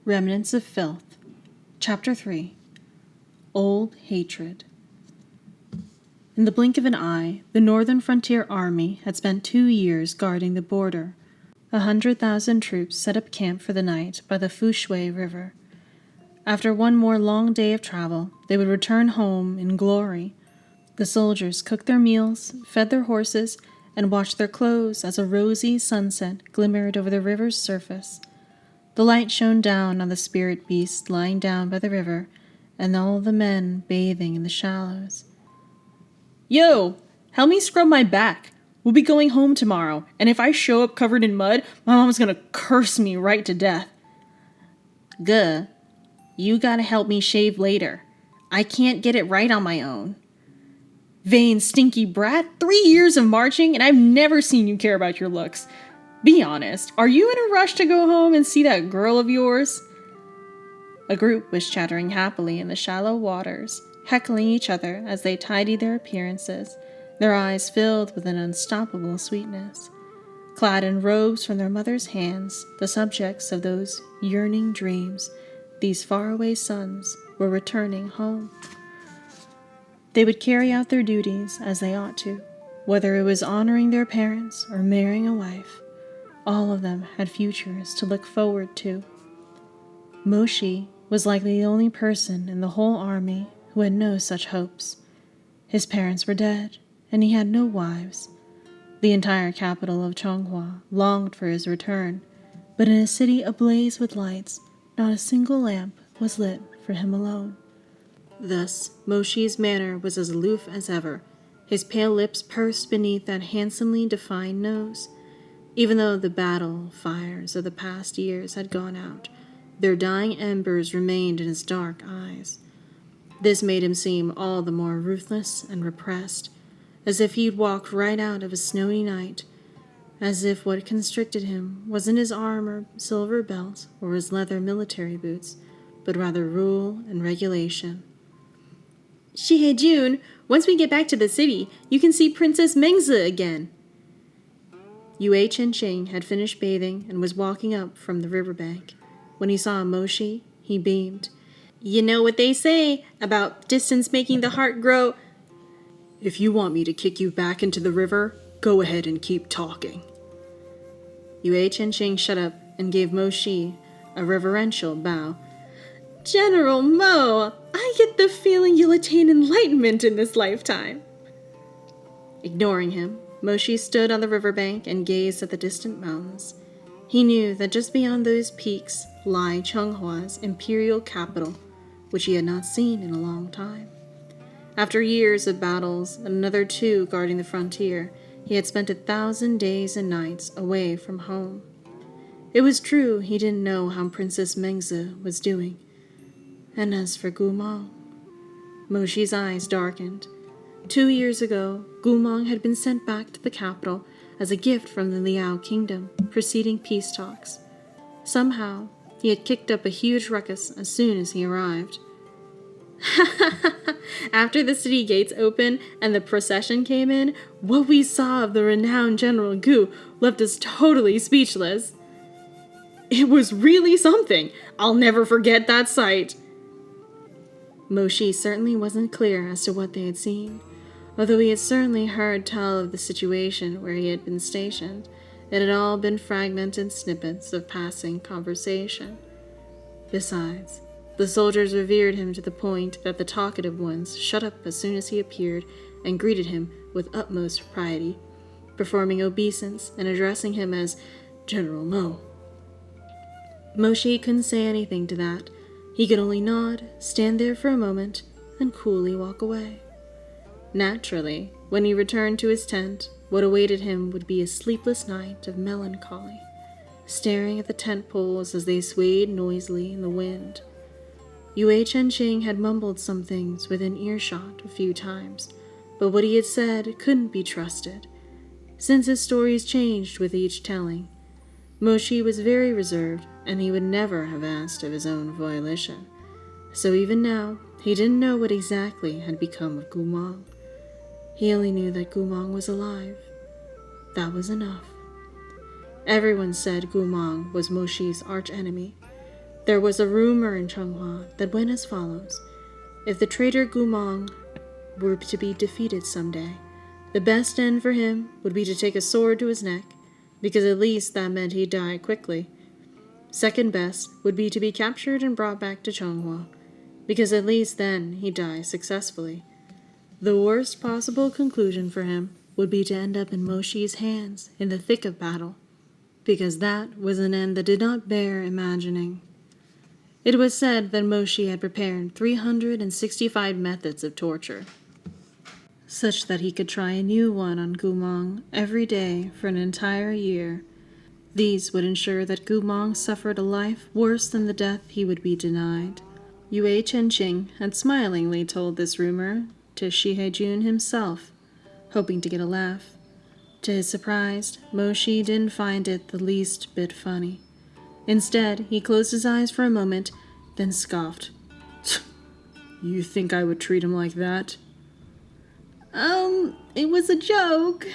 Remnants of Filth, Chapter 3, Old Hatred. In the blink of an eye, the Northern Frontier Army had spent 2 years guarding the border. 100,000 troops set up camp for the night by the Fushui River. After one more long day of travel, they would return home in glory. The soldiers cooked their meals, fed their horses, and washed their clothes as a rosy sunset glimmered over the river's surface. The light shone down on the spirit beast lying down by the river, and all the men bathing in the shallows. "Yo, help me scrub my back. We'll be going home tomorrow, and if I show up covered in mud, my mom's gonna curse me right to death." "Guh, you gotta help me shave later. I can't get it right on my own." "Vain, stinky brat, 3 years of marching, and I've never seen you care about your looks. Be honest, are you in a rush to go home and see that girl of yours?" A group was chattering happily in the shallow waters, heckling each other as they tidied their appearances, their eyes filled with an unstoppable sweetness. Clad in robes from their mother's hands, the subjects of those yearning dreams, these faraway sons were returning home. They would carry out their duties as they ought to, whether it was honoring their parents or marrying a wife. All of them had futures to look forward to. Moshi was likely the only person in the whole army who had no such hopes. His parents were dead, and he had no wives. The entire capital of Chonghua longed for his return, but in a city ablaze with lights, not a single lamp was lit for him alone. Thus, Moshi's manner was as aloof as ever, his pale lips pursed beneath that handsomely defined nose. Even though the battle fires of the past years had gone out, their dying embers remained in his dark eyes. This made him seem all the more ruthless and repressed, as if he'd walked right out of a snowy night, as if what constricted him wasn't his armor, silver belt, or his leather military boots, but rather rule and regulation. "Shihei-jun, once we get back to the city, you can see Princess Mengzi again." Yue Chen-ching had finished bathing and was walking up from the riverbank. When he saw Moshi, he beamed. "You know what they say about distance making the heart grow." "If you want me to kick you back into the river, go ahead and keep talking." Yue Chen-ching shut up and gave Moshi a reverential bow. "General Mo, I get the feeling you'll attain enlightenment in this lifetime." Ignoring him, Moshi stood on the riverbank and gazed at the distant mountains. He knew that just beyond those peaks lay Chonghua's imperial capital, which he had not seen in a long time. After years of battles and another 2 guarding the frontier, he had spent 1,000 days and nights away from home. It was true he didn't know how Princess Mengzi was doing. And as for Gumong, Moshi's eyes darkened. 2 years ago, Gumong had been sent back to the capital as a gift from the Liao kingdom, preceding peace talks. Somehow, he had kicked up a huge ruckus as soon as he arrived. After the city gates opened and the procession came in, what we saw of the renowned General Gu left us totally speechless. "It was really something. I'll never forget that sight." Moshi certainly wasn't clear as to what they had seen. Although he had certainly heard tell of the situation where he had been stationed, it had all been fragmented snippets of passing conversation. Besides, the soldiers revered him to the point that the talkative ones shut up as soon as he appeared and greeted him with utmost propriety, performing obeisance and addressing him as General Mo. Moshi couldn't say anything to that. He could only nod, stand there for a moment, and coolly walk away. Naturally, when he returned to his tent, what awaited him would be a sleepless night of melancholy, staring at the tent poles as they swayed noisily in the wind. Yue Chen-ching had mumbled some things within earshot a few times, but what he had said couldn't be trusted, since his stories changed with each telling. Moshi was very reserved, and he would never have asked of his own volition. So even now, he didn't know what exactly had become of Gumong. He only knew that Gumong was alive. That was enough. Everyone said Gumong was Moshi's archenemy. There was a rumor in Changhua that went as follows. If the traitor Gumong were to be defeated someday, the best end for him would be to take a sword to his neck, because at least that meant he'd die quickly. Second best would be to be captured and brought back to Changhua, because at least then he'd die successfully. The worst possible conclusion for him would be to end up in Moshi's hands in the thick of battle, because that was an end that did not bear imagining. It was said that Moshi had prepared 365 methods of torture, such that he could try a new one on Gumong every day for an entire year. These would ensure that Gumong suffered a life worse than the death he would be denied. Yue Chenqing had smilingly told this rumor to Shihei-jun himself, hoping to get a laugh. To his surprise, Moshi didn't find it the least bit funny. Instead, he closed his eyes for a moment, then scoffed. You think I would treat him like that? It was a joke.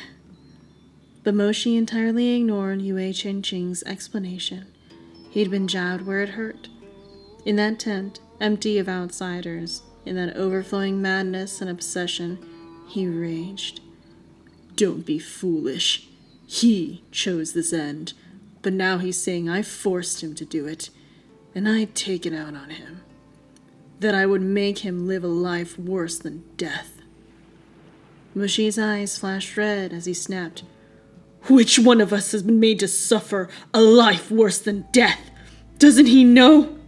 But Moshi entirely ignored Yue Chenqing's explanation. He'd been jabbed where it hurt. In that tent, empty of outsiders, in that overflowing madness and obsession, he raged. Don't be foolish. He chose this end, but now he's saying I forced him to do it, and I'd take it out on him. That I would make him live a life worse than death. Moshi's eyes flashed red as he snapped, Which one of us has been made to suffer a life worse than death? Doesn't he know?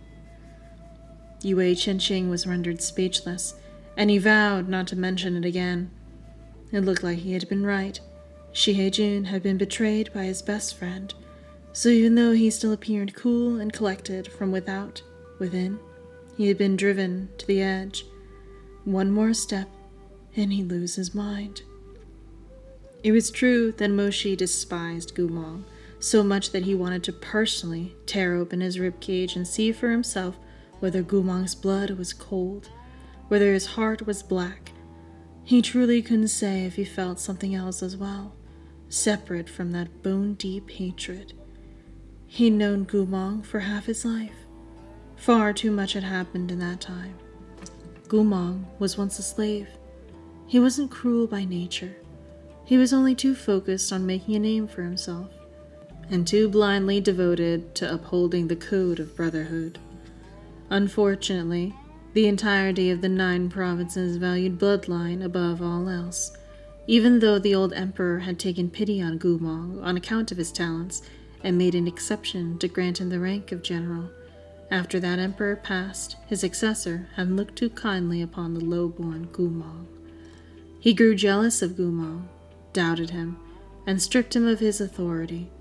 Yue Chenqing was rendered speechless, and he vowed not to mention it again. It looked like he had been right. Shihei-jun had been betrayed by his best friend, so even though he still appeared cool and collected from within, he had been driven to the edge. One more step, and he'd lose his mind. It was true that Moshi despised Gumong so much that he wanted to personally tear open his ribcage and see for himself whether Gumong's blood was cold, whether his heart was black. He truly couldn't say if he felt something else as well, separate from that bone-deep hatred. He'd known Gumong for half his life. Far too much had happened in that time. Gumong was once a slave. He wasn't cruel by nature. He was only too focused on making a name for himself, and too blindly devoted to upholding the code of brotherhood. Unfortunately, the entirety of the 9 provinces valued bloodline above all else, even though the old emperor had taken pity on Gumong on account of his talents and made an exception to grant him the rank of general. After that emperor passed, his successor had looked too kindly upon the low-born Gumong. He grew jealous of Gumong, doubted him, and stripped him of his authority.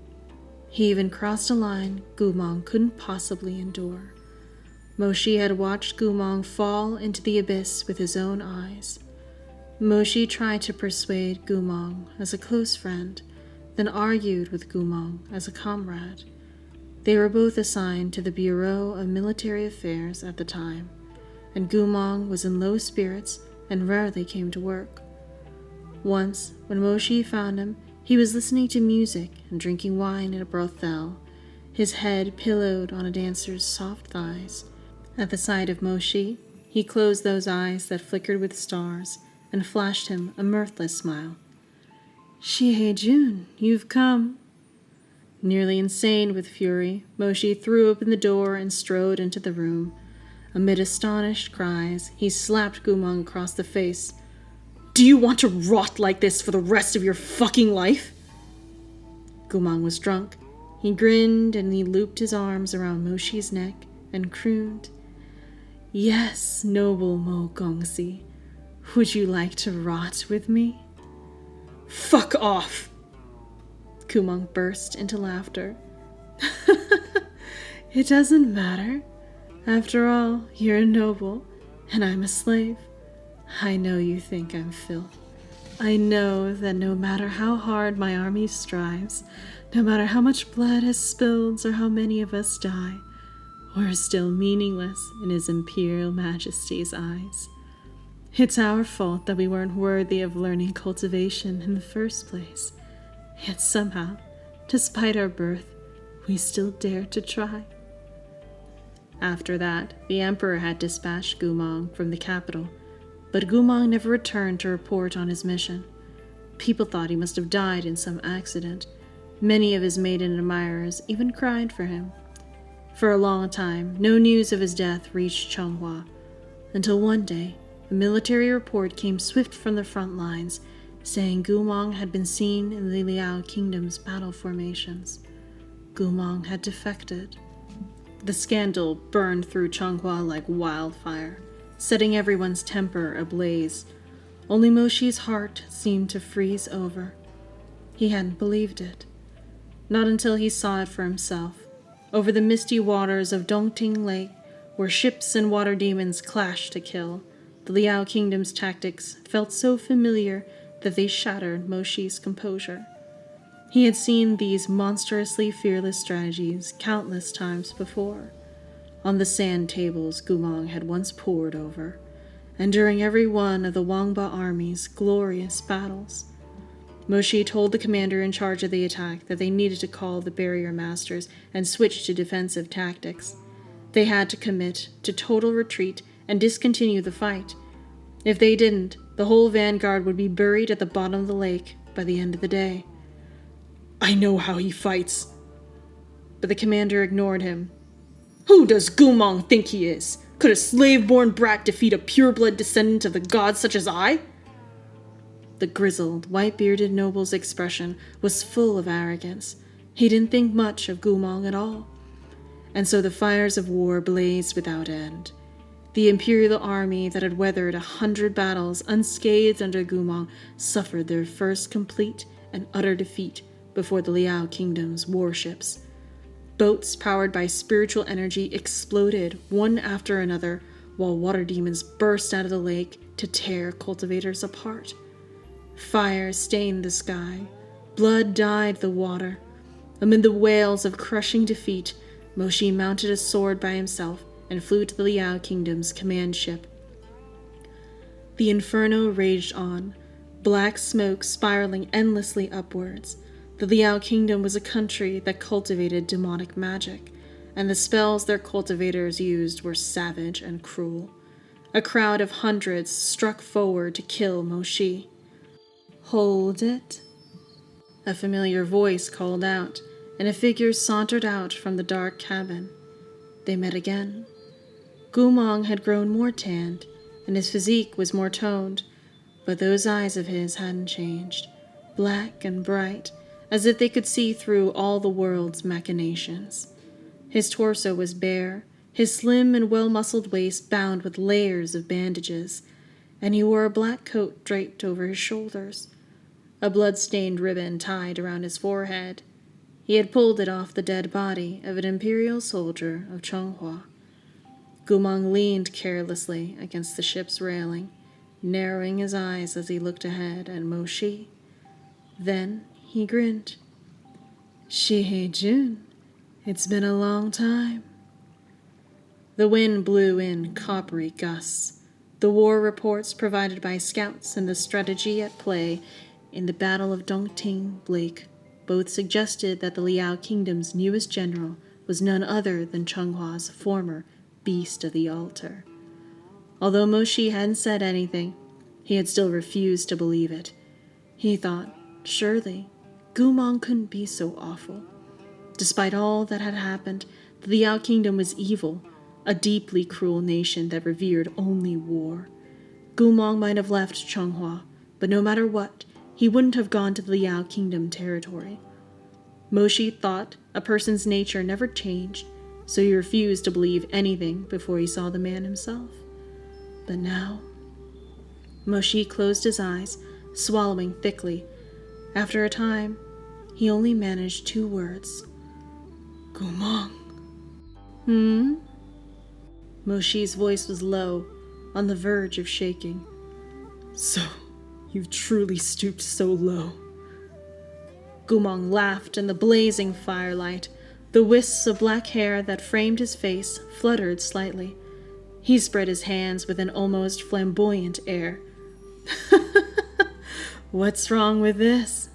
He even crossed a line Gumong couldn't possibly endure. Moshi had watched Gumong fall into the abyss with his own eyes. Moshi tried to persuade Gumong as a close friend, then argued with Gumong as a comrade. They were both assigned to the Bureau of Military Affairs at the time, and Gumong was in low spirits and rarely came to work. Once, when Moshi found him, he was listening to music and drinking wine at a brothel, his head pillowed on a dancer's soft thighs. At the sight of Moshi, he closed those eyes that flickered with stars and flashed him a mirthless smile. Shihei-jun, you've come. Nearly insane with fury, Moshi threw open the door and strode into the room. Amid astonished cries, he slapped Gumong across the face. Do you want to rot like this for the rest of your fucking life? Gumong was drunk. He grinned and he looped his arms around Moshi's neck and crooned, Yes, noble Mo Gongsi, would you like to rot with me? Fuck off! Gumong burst into laughter. It doesn't matter. After all, you're a noble, and I'm a slave. I know you think I'm filth. I know that no matter how hard my army strives, no matter how much blood has spilled or how many of us die, we're still meaningless in His Imperial Majesty's eyes. It's our fault that we weren't worthy of learning cultivation in the first place. Yet somehow, despite our birth, we still dare to try. After that, the emperor had dispatched Gumong from the capital, but Gumong never returned to report on his mission. People thought he must have died in some accident. Many of his maiden admirers even cried for him. For a long time, no news of his death reached Changhua, until one day, a military report came swift from the front lines, saying Gumong had been seen in the Liao Kingdom's battle formations. Gumong had defected. The scandal burned through Changhua like wildfire, setting everyone's temper ablaze. Only Moshi's heart seemed to freeze over. He hadn't believed it. Not until he saw it for himself, over the misty waters of Dongting Lake, where ships and water demons clashed to kill. The Liao Kingdom's tactics felt so familiar that they shattered Moshi's composure. He had seen these monstrously fearless strategies countless times before, on the sand tables Gumong had once pored over, and during every one of the Wangba army's glorious battles. Moshi told the commander in charge of the attack that they needed to call the barrier masters and switch to defensive tactics. They had to commit to total retreat and discontinue the fight. If they didn't, the whole vanguard would be buried at the bottom of the lake by the end of the day. "I know how he fights." But the commander ignored him. "Who does Gumong think he is? Could a slave-born brat defeat a pure-blood descendant of the gods such as I?" The grizzled, white-bearded noble's expression was full of arrogance. He didn't think much of Gumong at all. And so the fires of war blazed without end. The imperial army that had weathered 100 battles unscathed under Gumong suffered their first complete and utter defeat before the Liao Kingdom's warships. Boats powered by spiritual energy exploded one after another, while water demons burst out of the lake to tear cultivators apart. Fire stained the sky. Blood dyed the water. Amid the wails of crushing defeat, Moshi mounted a sword by himself and flew to the Liao Kingdom's command ship. The inferno raged on, black smoke spiraling endlessly upwards. The Liao Kingdom was a country that cultivated demonic magic, and the spells their cultivators used were savage and cruel. A crowd of hundreds struck forward to kill Moshi. "Hold it," a familiar voice called out, and a figure sauntered out from the dark cabin. They met again. Gumong had grown more tanned, and his physique was more toned, but those eyes of his hadn't changed, black and bright, as if they could see through all the world's machinations. His torso was bare, his slim and well-muscled waist bound with layers of bandages, and he wore a black coat draped over his shoulders, a blood-stained ribbon tied around his forehead. He had pulled it off the dead body of an imperial soldier of Changhua. Gumong leaned carelessly against the ship's railing, narrowing his eyes as he looked ahead at Moshi. Then he grinned. "Shihei-jun, it's been a long time." The wind blew in coppery gusts. The war reports provided by scouts and the strategy at play in the Battle of Dongting Lake both suggested that the Liao Kingdom's newest general was none other than Chenghua's former beast of the altar. Although Moshi hadn't said anything, he had still refused to believe it. He thought, surely, Gumong couldn't be so awful. Despite all that had happened, the Liao Kingdom was evil, a deeply cruel nation that revered only war. Gumong might have left Changhua, but no matter what, he wouldn't have gone to the Liao Kingdom territory. Moshi thought a person's nature never changed, so he refused to believe anything before he saw the man himself. But now... Moshi closed his eyes, swallowing thickly. After a time, he only managed 2 words. "Gumong." Moshi's voice was low, on the verge of shaking. "So, you've truly stooped so low." Gumong laughed in the blazing firelight. The wisps of black hair that framed his face fluttered slightly. He spread his hands with an almost flamboyant air. "What's wrong with this?"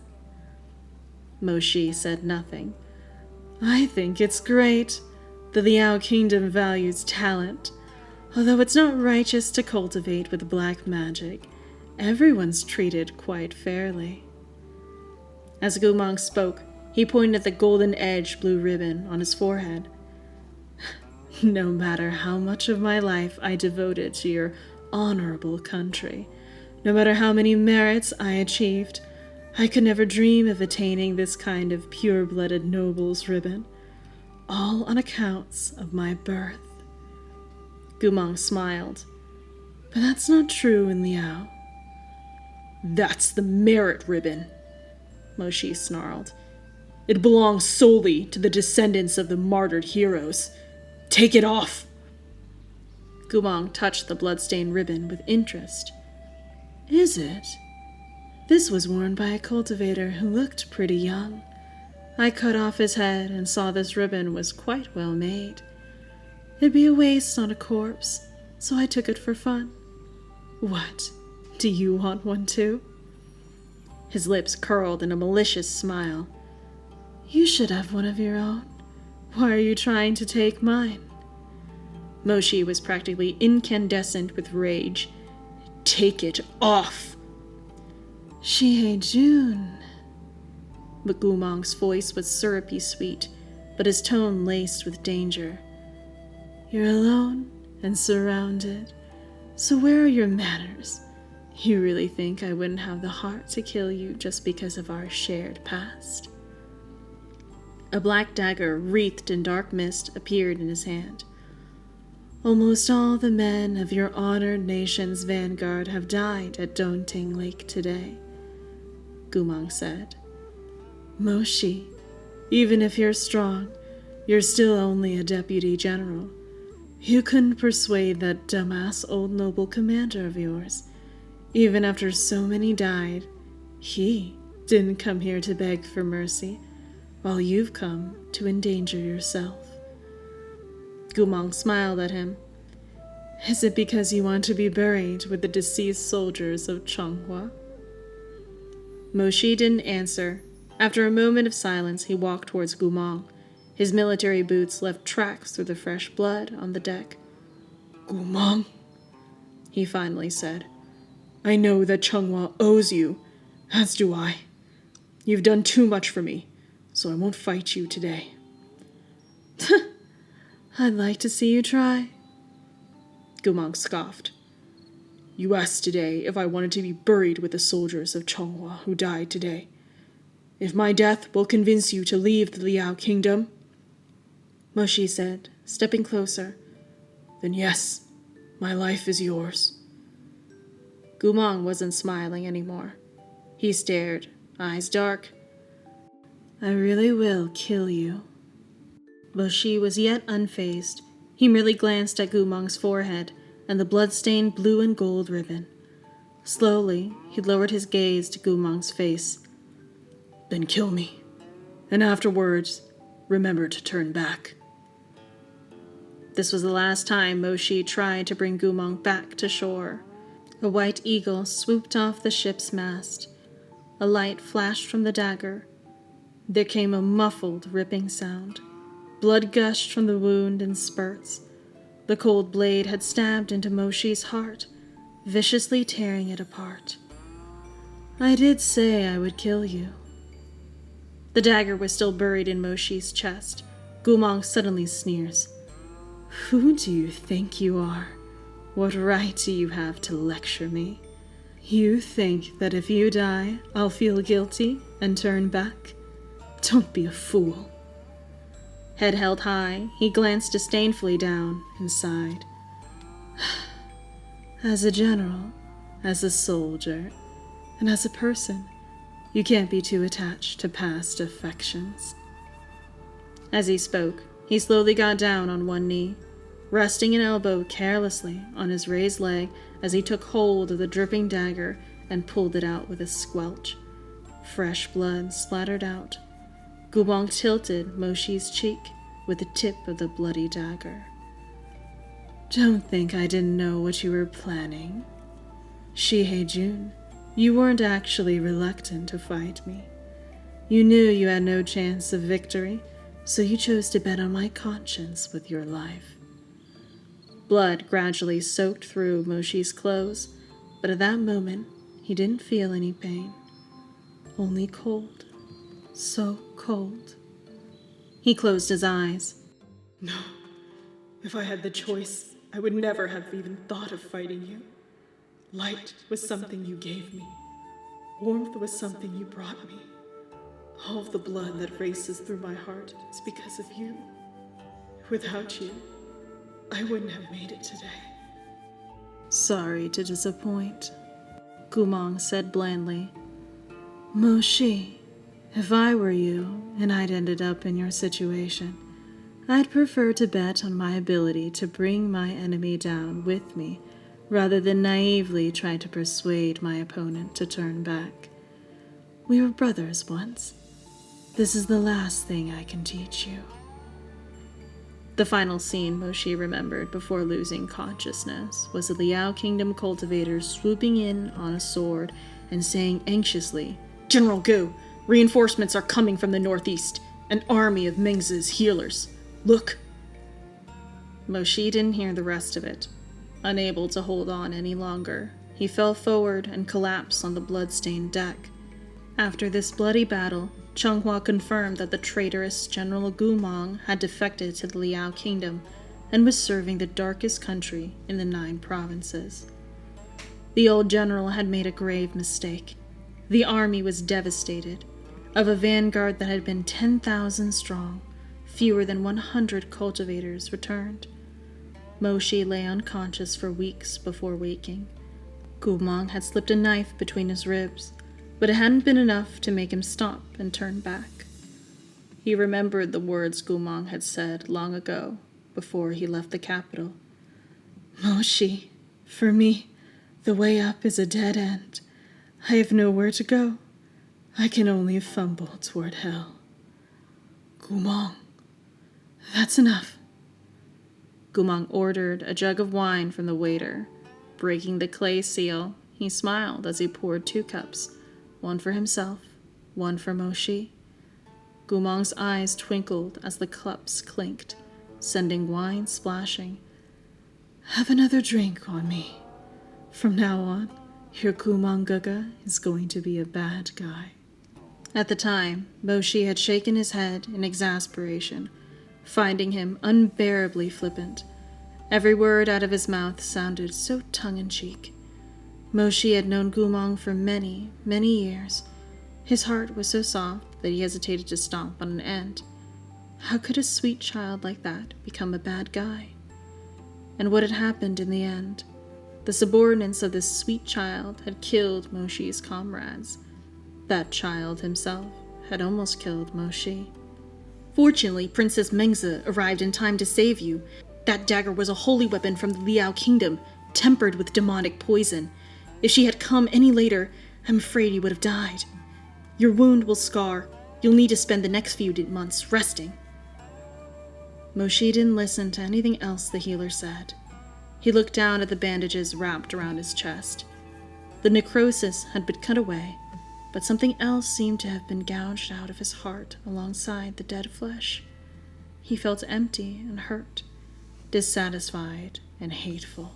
Moshi said nothing. "I think it's great. The Liao Kingdom values talent. Although it's not righteous to cultivate with black magic, everyone's treated quite fairly. As Gumong spoke, he pointed at the golden-edged blue ribbon on his forehead. No matter how much of my life I devoted to your honorable country, no matter how many merits I achieved, I could never dream of attaining this kind of pure-blooded noble's ribbon, all on accounts of my birth. Gumong smiled. But that's not true in Liao. That's the merit ribbon, Moshi snarled. It belongs solely to the descendants of the martyred heroes. Take it off! Gumong touched the blood-stained ribbon with interest. Is it? This was worn by a cultivator who looked pretty young. I cut off his head and saw this ribbon was quite well made. It'd be a waste on a corpse, so I took it for fun. What? Do you want one too? His lips curled in a malicious smile. You should have one of your own. Why are you trying to take mine? Moshi was practically incandescent with rage. Take it off! Shihei-jun. Gumong's voice was syrupy sweet, but his tone laced with danger. You're alone and surrounded, so where are your manners? You really think I wouldn't have the heart to kill you just because of our shared past? A black dagger wreathed in dark mist appeared in his hand. Almost all the men of your honored nation's vanguard have died at Donting Lake today, Gumong said. Moshi, even if you're strong, you're still only a deputy general. You couldn't persuade that dumbass old noble commander of yours. Even after so many died, he didn't come here to beg for mercy, while you've come to endanger yourself. Gumong smiled at him. Is it because you want to be buried with the deceased soldiers of Changhua? Moshi didn't answer. After a moment of silence, he walked towards Gumong. His military boots left tracks through the fresh blood on the deck. Gumong, he finally said, I know that Changhua owes you, as do I. You've done too much for me, so I won't fight you today. I'd like to see you try. Gumong scoffed. You asked today if I wanted to be buried with the soldiers of Changhua who died today. If my death will convince you to leave the Liao Kingdom, Moshi said, stepping closer, then yes, my life is yours. Gumong wasn't smiling anymore. He stared, eyes dark. I really will kill you. Moshi was yet unfazed. He merely glanced at Gumong's forehead and the blood-stained blue and gold ribbon. Slowly, he lowered his gaze to Gumong's face. Then kill me, and afterwards, remember to turn back. This was the last time Moshi tried to bring Gumong back to shore. A white eagle swooped off the ship's mast. A light flashed from the dagger. There came a muffled, ripping sound. Blood gushed from the wound in spurts. The cold blade had stabbed into Moshi's heart, viciously tearing it apart. I did say I would kill you. The dagger was still buried in Moshi's chest. Gumong suddenly sneers. Who do you think you are? What right do you have to lecture me? You think that if you die, I'll feel guilty and turn back? Don't be a fool. Head held high, he glanced disdainfully down and sighed. As a general, as a soldier, and as a person, you can't be too attached to past affections. As he spoke, he slowly got down on one knee, resting an elbow carelessly on his raised leg as he took hold of the dripping dagger and pulled it out with a squelch. Fresh blood splattered out. Gumong tilted Moshi's cheek with the tip of the bloody dagger. Don't think I didn't know what you were planning. Shihei-jun, you weren't actually reluctant to fight me. You knew you had no chance of victory, So you chose to bet on my conscience with your life. Blood gradually soaked through Moshi's clothes, but at that moment, he didn't feel any pain. Only cold. So cold. He closed his eyes. No. If I had the choice, I would never have even thought of fighting you. Light was something you gave me. Warmth was something you brought me. All of the blood that races through my heart is because of you. Without you, I wouldn't have made it today. Sorry to disappoint, Gumong said blandly. Moshi, if I were you and I'd ended up in your situation, I'd prefer to bet on my ability to bring my enemy down with me rather than naively try to persuade my opponent to turn back. We were brothers once. This is the last thing I can teach you. The final scene Moshi remembered before losing consciousness was the Liao Kingdom cultivator swooping in on a sword and saying anxiously, General Gu, reinforcements are coming from the northeast. An army of Ming's healers. Look. Moshi didn't hear the rest of it. Unable to hold on any longer, he fell forward and collapsed on the blood-stained deck. After this bloody battle, Changhua confirmed that the traitorous General Gumong had defected to the Liao Kingdom and was serving the darkest country in the 9 provinces. The old general had made a grave mistake. The army was devastated. Of a vanguard that had been 10,000 strong, fewer than 100 cultivators returned. Moshi lay unconscious for weeks before waking. Gumong had slipped a knife between his ribs, but it hadn't been enough to make him stop and turn back. He remembered the words Gumong had said long ago, before he left the capital. Moshi, for me, the way up is a dead end. I have nowhere to go. I can only fumble toward hell. Gumong, that's enough. Gumong ordered a jug of wine from the waiter. Breaking the clay seal, he smiled as he poured 2 cups, one for himself, one for Moshi. Gumong's eyes twinkled as the cups clinked, sending wine splashing. Have another drink on me. From now on, your Gumong Gaga is going to be a bad guy. At the time, Moshi had shaken his head in exasperation, finding him unbearably flippant. Every word out of his mouth sounded so tongue-in-cheek. Moshi had known Gumong for many, many years. His heart was so soft that he hesitated to stomp on an end. How could a sweet child like that become a bad guy? And what had happened in the end? The subordinates of this sweet child had killed Moshi's comrades. That child himself had almost killed Moshi. Fortunately, Princess Mengzi arrived in time to save you. That dagger was a holy weapon from the Liao Kingdom, tempered with demonic poison. If she had come any later, I'm afraid you would have died. Your wound will scar. You'll need to spend the next few months resting. Moshi didn't listen to anything else the healer said. He looked down at the bandages wrapped around his chest. The necrosis had been cut away, but something else seemed to have been gouged out of his heart alongside the dead flesh. He felt empty and hurt, dissatisfied and hateful.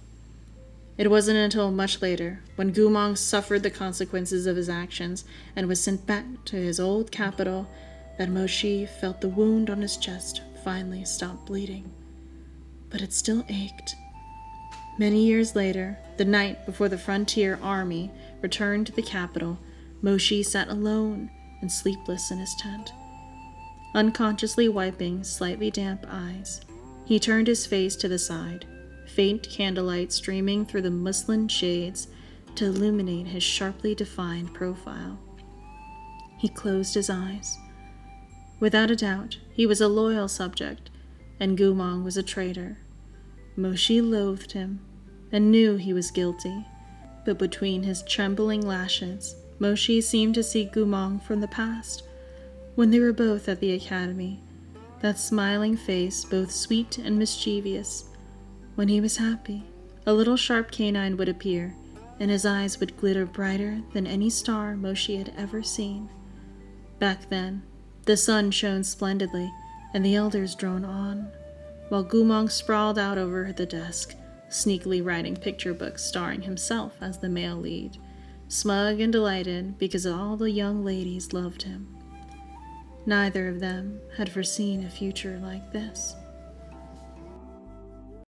It wasn't until much later, when Gumong suffered the consequences of his actions and was sent back to his old capital, that Moshi felt the wound on his chest finally stop bleeding. But it still ached. Many years later, the night before the frontier army returned to the capital, Moshi sat alone and sleepless in his tent. Unconsciously wiping slightly damp eyes, he turned his face to the side, faint candlelight streaming through the muslin shades to illuminate his sharply defined profile. He closed his eyes. Without a doubt, he was a loyal subject, and Gumong was a traitor. Moshi loathed him, and knew he was guilty, but between his trembling lashes, Moshi seemed to see Gumong from the past, when they were both at the academy, that smiling face both sweet and mischievous. When he was happy, a little sharp canine would appear, and his eyes would glitter brighter than any star Moshi had ever seen. Back then, the sun shone splendidly, and the elders droned on, while Gumong sprawled out over the desk, sneakily writing picture books starring himself as the male lead, smug and delighted because all the young ladies loved him. Neither of them had foreseen a future like this.